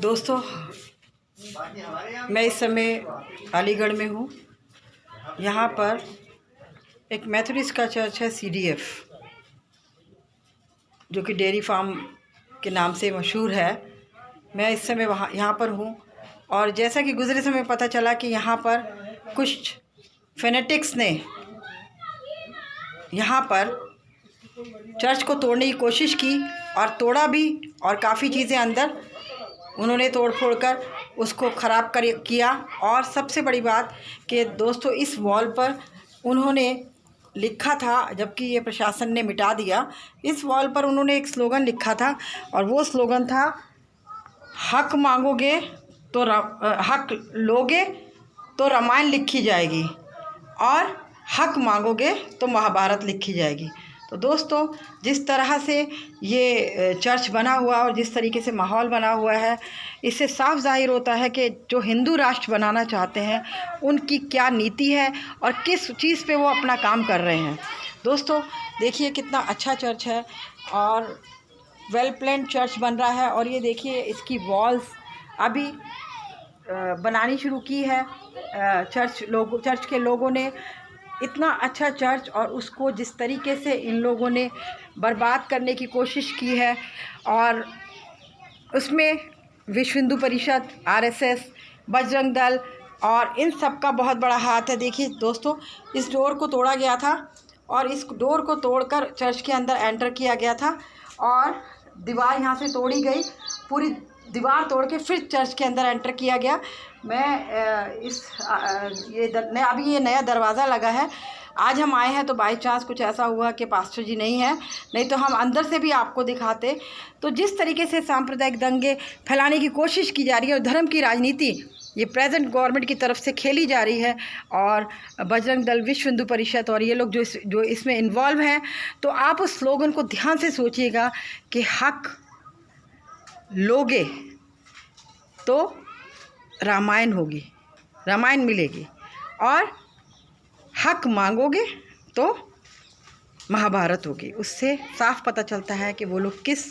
दोस्तों, मैं इस समय अलीगढ़ में हूँ। यहाँ पर एक मेथोडिस्ट का चर्च है CDF, जो कि डेयरी फार्म के नाम से मशहूर है। मैं इस समय यहाँ पर हूँ और जैसा कि गुज़रे समय पता चला कि यहाँ पर कुछ फेनेटिक्स ने यहाँ पर चर्च को तोड़ने की कोशिश की और तोड़ा भी, और काफ़ी चीज़ें अंदर उन्होंने तोड़ फोड़ कर उसको ख़राब किया। और सबसे बड़ी बात कि दोस्तों, इस वॉल पर उन्होंने लिखा था, जबकि ये प्रशासन ने मिटा दिया, इस वॉल पर उन्होंने एक स्लोगन लिखा था और वो स्लोगन था, हक मांगोगे तो हक लोगे तो रामायण लिखी जाएगी और हक मांगोगे तो महाभारत लिखी जाएगी। तो दोस्तों, जिस तरह से ये चर्च बना हुआ और जिस तरीके से माहौल बना हुआ है, इससे साफ जाहिर होता है कि जो हिंदू राष्ट्र बनाना चाहते हैं उनकी क्या नीति है और किस चीज़ पे वो अपना काम कर रहे हैं। दोस्तों देखिए कितना अच्छा चर्च है और वेल प्लान्ड चर्च बन रहा है। और ये देखिए इसकी वॉल्स अभी बनानी शुरू की है चर्च के लोगों ने। इतना अच्छा चर्च, और उसको जिस तरीके से इन लोगों ने बर्बाद करने की कोशिश की है, और उसमें विश्व हिंदू परिषद, RSS, बजरंग दल और इन सब का बहुत बड़ा हाथ है। देखिए दोस्तों, इस डोर को तोड़ा गया था और इस डोर को तोड़कर चर्च के अंदर एंटर किया गया था और दीवार यहाँ से तोड़ी गई, पूरी दीवार तोड़ के फिर चर्च के अंदर एंटर किया गया। अभी ये नया दरवाज़ा लगा है। आज हम आए हैं तो बाई चांस कुछ ऐसा हुआ कि पास्टर जी नहीं है, नहीं तो हम अंदर से भी आपको दिखाते। तो जिस तरीके से सांप्रदायिक दंगे फैलाने की कोशिश की जा रही है और धर्म की राजनीति ये प्रेजेंट गवर्नमेंट की तरफ से खेली जा रही है, और बजरंग दल, विश्व हिंदू परिषद और ये लोग जो इसमें इन्वॉल्व हैं, तो आप उस स्लोगन को ध्यान से सोचिएगा कि हक लोगे तो रामायण होगी, रामायण मिलेगी, और हक मांगोगे तो महाभारत होगी। उससे साफ पता चलता है कि वो लोग किस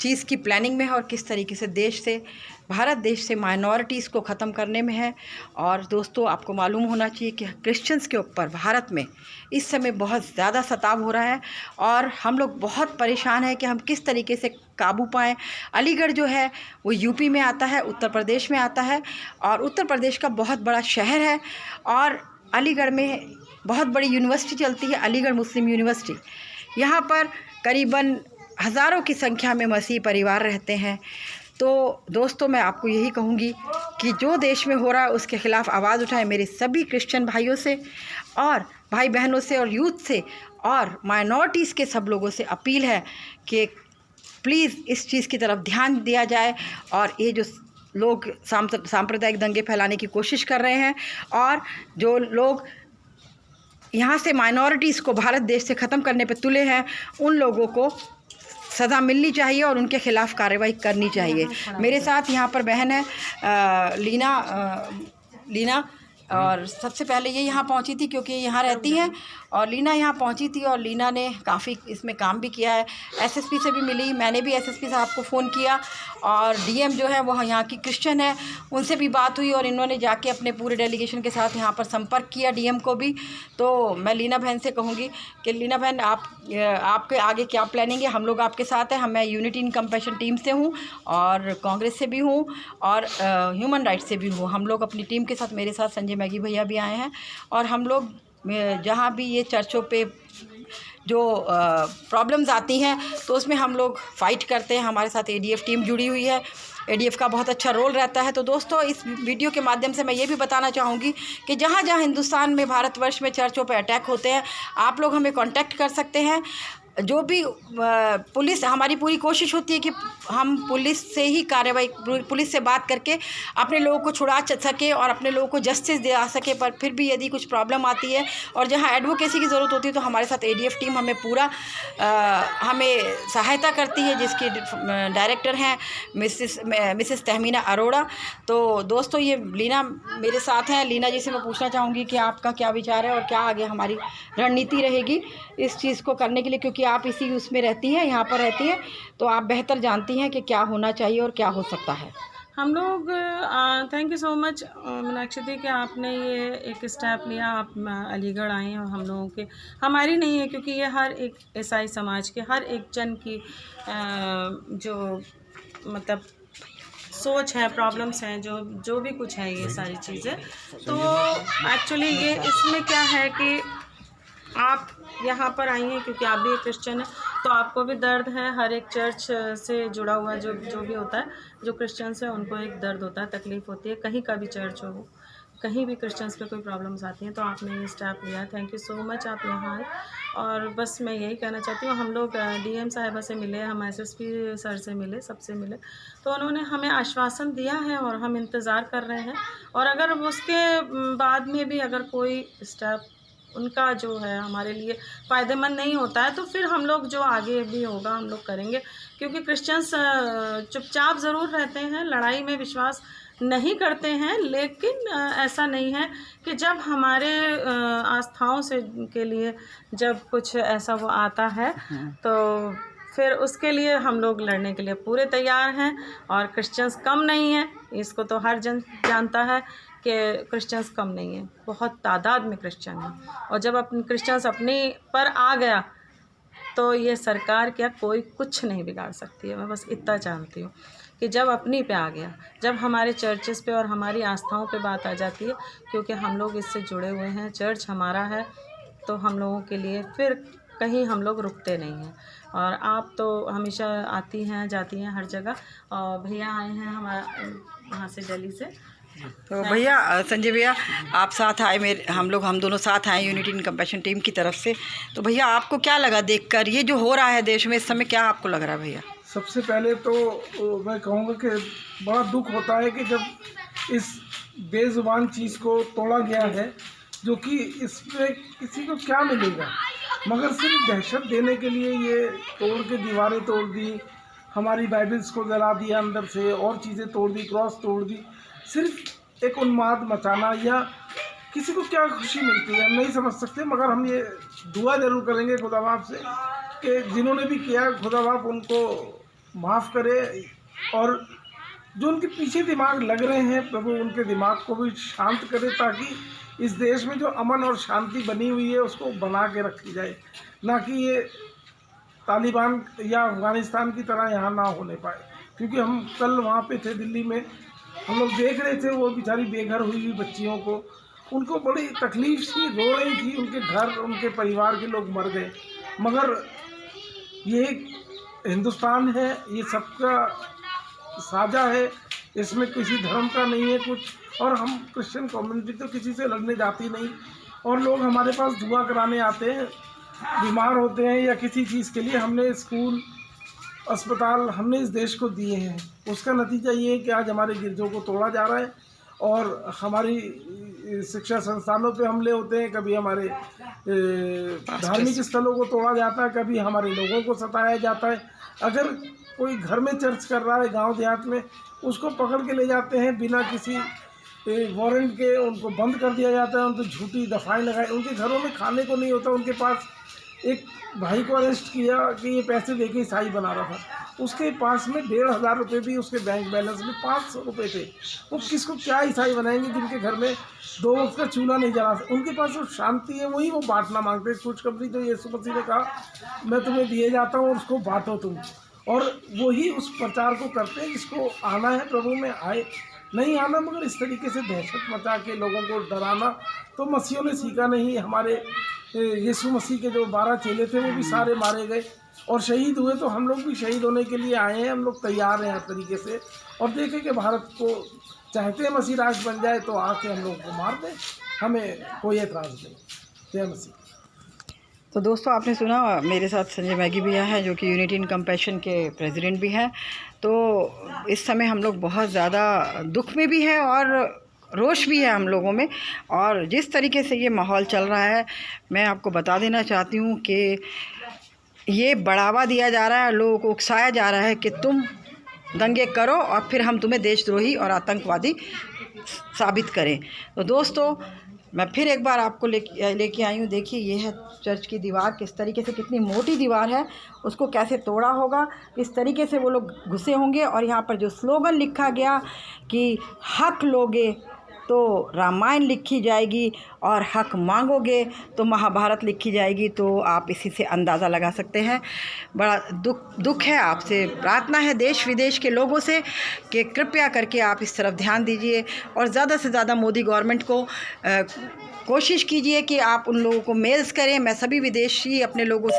चीज़ की प्लानिंग में है और किस तरीके से भारत देश से माइनॉरिटीज़ को ख़त्म करने में है। और दोस्तों, आपको मालूम होना चाहिए कि क्रिश्चियंस के ऊपर भारत में इस समय बहुत ज़्यादा सताव हो रहा है और हम लोग बहुत परेशान हैं कि हम किस तरीके से काबू पाएँ। अलीगढ़ जो है वो यूपी में आता है, उत्तर प्रदेश में आता है, और उत्तर प्रदेश का बहुत बड़ा शहर है। और अलीगढ़ में बहुत बड़ी यूनिवर्सिटी चलती है, अलीगढ़ मुस्लिम यूनिवर्सिटी। यहाँ पर करीबन हज़ारों की संख्या में मसीही परिवार रहते हैं। तो दोस्तों, मैं आपको यही कहूँगी कि जो देश में हो रहा है उसके ख़िलाफ़ आवाज़ उठाएं। मेरे सभी क्रिश्चियन भाइयों से और भाई बहनों से और यूथ से और माइनॉरिटीज़ के सब लोगों से अपील है कि प्लीज़ इस चीज़ की तरफ ध्यान दिया जाए। और ये जो लोग सांप्रदायिक दंगे फैलाने की कोशिश कर रहे हैं और जो लोग यहाँ से माइनॉरिटीज़ को भारत देश से ख़त्म करने पे तुले हैं, उन लोगों को सज़ा मिलनी चाहिए और उनके ख़िलाफ़ कार्रवाई करनी चाहिए। मेरे साथ यहाँ पर बहन है लीना, और सबसे पहले ये यहाँ पहुँची थी क्योंकि यहाँ रहती हैं, और लीना यहाँ पहुँची थी और लीना ने काफ़ी इसमें काम भी किया है। SSP से भी मिली, मैंने भी SSP साहब को फ़ोन किया, और DM जो है वो यहाँ की क्रिश्चियन है, उनसे भी बात हुई और इन्होंने जाके अपने पूरे डेलीगेशन के साथ यहाँ पर संपर्क किया, DM को भी। तो मैं लीना बहन से कहूँगी कि लीना बहन, आपके आगे क्या प्लानिंग है? हम लोग आपके साथ हैं। मैं यूनिटी इन कंपैशन टीम से हूँ और कांग्रेस से भी हूँ और ह्यूमन राइट्स से भी हूँ। हम लोग अपनी टीम के साथ, मेरे साथ संजय मैगी भैया भी आए हैं, और हम लोग जहाँ भी ये चर्चों पे जो प्रॉब्लम्स आती हैं तो उसमें हम लोग फ़ाइट करते हैं। हमारे साथ ADF टीम जुड़ी हुई है, ADF का बहुत अच्छा रोल रहता है। तो दोस्तों, इस वीडियो के माध्यम से मैं ये भी बताना चाहूँगी कि जहाँ जहाँ हिंदुस्तान में, भारतवर्ष में चर्चों पे अटैक होते हैं, आप लोग हमें कांटेक्ट कर सकते हैं। जो भी पुलिस, हमारी पूरी कोशिश होती है कि हम पुलिस से ही कार्रवाई, पुलिस से बात करके अपने लोगों को छुड़ा सके और अपने लोगों को जस्टिस दिला सके। पर फिर भी यदि कुछ प्रॉब्लम आती है और जहां एडवोकेसी की ज़रूरत होती है तो हमारे साथ ADF टीम हमें पूरा हमें सहायता करती है, जिसकी डायरेक्टर हैं मिसेस तहमीना अरोड़ा। तो दोस्तों, ये लीना मेरे साथ हैं। लीना जी से मैं पूछना चाहूँगी कि आपका क्या विचार है और क्या आगे हमारी रणनीति रहेगी इस चीज़ को करने के लिए, क्योंकि आप इसी उसमें रहती हैं, यहाँ पर रहती हैं, तो आप बेहतर जानती हैं कि क्या होना चाहिए और क्या हो सकता है। हम लोग thank you so much Meenakshi कि आपने ये एक स्टेप लिया। आप अलीगढ़ आए हैं और हम लोगों के, हमारी नहीं है क्योंकि ये हर एक ईसाई समाज के हर एक जन की जो मतलब सोच है, प्रॉब्लम्स हैं, जो भी कुछ है, ये सारी चीज़ें। तो एक्चुअली ये इसमें क्या है कि आप यहाँ पर आई हैं क्योंकि आप भी एक क्रिश्चियन हैं, तो आपको भी दर्द है। हर एक चर्च से जुड़ा हुआ जो भी होता है, जो क्रिश्चियंस है उनको एक दर्द होता है, तकलीफ़ होती है, कहीं का भी चर्च हो, कहीं भी क्रिश्चियंस पे कोई प्रॉब्लम्स आती हैं। तो आपने ये स्टेप लिया, थैंक यू सो मच, आप यहाँ आए। और बस मैं यही कहना चाहती हूँ, हम लोग DM साहिबा से मिले, हम SSP सर से मिले, सबसे मिले, तो उन्होंने हमें आश्वासन दिया है और हम इंतज़ार कर रहे हैं। और अगर उसके बाद में भी अगर कोई स्टेप उनका जो है हमारे लिए फ़ायदेमंद नहीं होता है, तो फिर हम लोग जो आगे भी होगा हम लोग करेंगे। क्योंकि क्रिश्चियंस चुपचाप ज़रूर रहते हैं, लड़ाई में विश्वास नहीं करते हैं, लेकिन ऐसा नहीं है कि जब हमारे आस्थाओं से के लिए जब कुछ ऐसा वो आता है तो फिर उसके लिए हम लोग लड़ने के लिए पूरे तैयार हैं। और क्रिश्चियंस कम नहीं हैं, इसको तो हर जन जानता है कि क्रिश्चियंस कम नहीं है, बहुत तादाद में क्रिश्चियन हैं। और जब अपने क्रिश्चियंस अपने पर आ गया तो ये सरकार क्या कोई कुछ नहीं बिगाड़ सकती है। मैं बस इतना जानती हूँ कि जब अपनी पे आ गया, जब हमारे चर्चेस पे और हमारी आस्थाओं पे बात आ जाती है, क्योंकि हम लोग इससे जुड़े हुए हैं, चर्च हमारा है, तो हम लोगों के लिए फिर कहीं हम लोग रुकते नहीं हैं। और आप तो हमेशा आती हैं जाती हैं हर जगह, और भैया आए हैं हमारा वहाँ से दिल्ली से। तो भैया, संजय भैया आप साथ आए, हम दोनों साथ आए यूनिटी इन कंपैशन टीम की तरफ से। तो भैया आपको क्या लगा देखकर ये जो हो रहा है देश में इस समय, क्या आपको लग रहा है भैया? सबसे पहले तो मैं कहूँगा कि बड़ा दुख होता है कि जब इस बेज़ुबान चीज़ को तोड़ा गया है, जो कि इसमें किसी को क्या मिलेगा, मगर सिर्फ दहशत देने के लिए ये तोड़ के दीवारें तोड़ दी, हमारी बाइबल्स को जला दिया अंदर से, और चीज़ें तोड़ दी, क्रॉस तोड़ दी, सिर्फ एक उन्माद मचाना, या किसी को क्या खुशी मिलती है हम नहीं समझ सकते। मगर हम ये दुआ ज़रूर करेंगे खुदा बाप से कि जिन्होंने भी किया खुदा बाप उनको माफ़ करे, और जो उनके पीछे दिमाग लग रहे हैं प्रभु उनके दिमाग को भी शांत करे, ताकि इस देश में जो अमन और शांति बनी हुई है उसको बना के रखी जाए, ना कि ये तालिबान या अफ़गानिस्तान की तरह यहाँ ना होने पाए। क्योंकि हम कल वहाँ पे थे दिल्ली में, हम लोग देख रहे थे वो बेचारी बेघर हुई हुई बच्चियों को, उनको बड़ी तकलीफ़ सी, रो रही थी, उनके घर उनके परिवार के लोग मर गए। मगर ये हिंदुस्तान है, ये सबका साझा है, इसमें किसी धर्म का नहीं है कुछ, और हम क्रिश्चियन कम्युनिटी तो किसी से लड़ने जाती नहीं। और लोग हमारे पास दुआ कराने आते हैं, बीमार होते हैं या किसी चीज़ के लिए, हमने स्कूल अस्पताल हमने इस देश को दिए हैं। उसका नतीजा ये है कि आज हमारे गिरजों को तोड़ा जा रहा है और हमारी शिक्षा संस्थानों पे हमले होते हैं, कभी हमारे धार्मिक स्थलों को तोड़ा जाता है, कभी हमारे लोगों को सताया जाता है। अगर कोई घर में चर्च कर रहा है गांव देहात में, उसको पकड़ के ले जाते हैं बिना किसी वारंट के, उनको बंद कर दिया जाता है, उनको झूठी दफाएं लगाई, उनके घरों में खाने को नहीं होता। उनके पास एक भाई को अरेस्ट किया कि ये पैसे देके ईसाई बना रहा था, उसके पास में 1500 रुपये भी उसके बैंक बैलेंस में 500 रुपये थे। वो किसको क्या ईसाई बनाएंगे जिनके घर में 2 वक्त का चूल्हा नहीं जला सकते। उनके पास जो शांति है वही वो बांटना मांगते हैं। खुशखबरी जो यीशु मसीह ने कहा मैं तुम्हें दिए जाता हूँ और उसको बांटो तुम, और वही उस प्रचार को करते हैं। जिसको आना है प्रभु में आए, नहीं आना, मगर इस तरीके से दहशत मचा के लोगों को डराना तो मसीहों ने सीखा नहीं। हमारे यीशु मसीह के जो 12 चेले थे वो भी सारे मारे गए और शहीद हुए, तो हम लोग भी शहीद होने के लिए आए हैं। हम लोग तैयार हैं हर तरीके से, और देखें कि भारत को चाहते हैं मसीह राष्ट्र बन जाए तो आके हम लोग को मार दें, हमें कोई एतराज़ नहीं। जय मसीह। तो दोस्तों आपने सुना, मेरे साथ संजय मैगी भैया हैं जो कि यूनिटी इन कंपैशन के प्रेसिडेंट भी हैं। तो इस समय हम लोग बहुत ज़्यादा दुख में भी हैं और रोष भी है हम लोगों में। और जिस तरीके से ये माहौल चल रहा है, मैं आपको बता देना चाहती हूँ कि ये बढ़ावा दिया जा रहा है, लोगों को उकसाया जा रहा है कि तुम दंगे करो और फिर हम तुम्हें देशद्रोही और आतंकवादी साबित करें। तो दोस्तों मैं फिर एक बार आपको लेके आई हूँ। देखिए ये है चर्च की दीवार, किस तरीके से, कितनी मोटी दीवार है, उसको कैसे तोड़ा होगा, इस तरीके से वो लोग घुसे होंगे। और यहाँ पर जो स्लोगन लिखा गया कि हक लोगे तो रामायण लिखी जाएगी और हक मांगोगे तो महाभारत लिखी जाएगी। तो आप इसी से अंदाज़ा लगा सकते हैं। बड़ा दुख है। आपसे प्रार्थना है देश विदेश के लोगों से कि कृपया करके आप इस तरफ ध्यान दीजिए और ज़्यादा से ज़्यादा मोदी गवर्नमेंट को कोशिश कीजिए कि आप उन लोगों को मेल्स करें। मैं सभी विदेशी अपने लोगों से